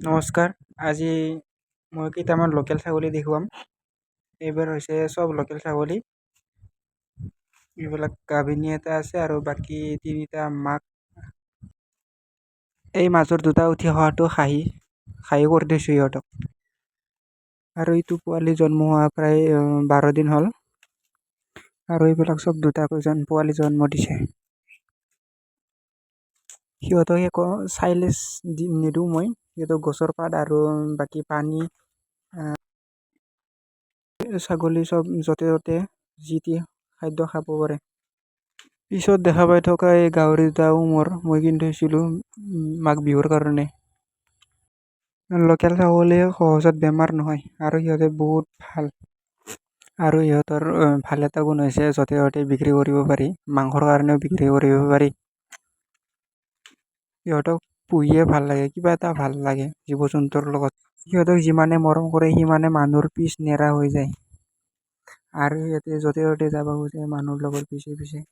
নমস্কাৰ। আজি মই কেইটামান লোকেল ছাগলী দেখুৱাম। এইবোৰ হৈছে চব লোকেল ছাগলী। এইবিলাক গাভিনী এটা আছে আৰু বাকী তিনিটা মাক। এই মাজৰ দুটা উঠি অহাটো খাহী কৰি দিছোঁ সিহঁতক। আৰু এইটো পোৱালি জন্ম হোৱা প্ৰায় 12 দিন হ'ল। আৰু এইবিলাক চব দুটাকৈ পোৱালি জন্ম দিছে। সিহঁতক একো চাইলেজ নিদিওঁ মই। সিহঁতক গছৰ পাত আৰু বাকী পানী, ছাগলী চব য'তে ত'তে যি টি খাদ্য খাব পাৰে। পিছত দেখা পাই থকা এই গাহৰি দুটাও মই কিনি থৈছিলোঁ মাঘ বিহুৰ কাৰণে। লোকেল ছাগলী সহজত বেমাৰ নহয় আৰু সিহঁতে বহুত ভাল। আৰু সিহঁতৰ ভাল এটা গুণ হৈছে য'তে ত'তে বিক্ৰী কৰিব পাৰি, মাংসৰ কাৰণেও বিক্ৰী কৰিব পাৰি। সিহঁতক পুহিয়ে ভাল লাগে, কিবা এটা ভাল লাগে জীৱ জন্তুৰ লগত। সিহঁতক যিমানে মৰম কৰে সিমানে মানুহৰ পিছ নেৰা হৈ যায়। আৰু সিহঁতে য'তে ত'তে যাব খোজে মানুহৰ লগত পিছে পিছে।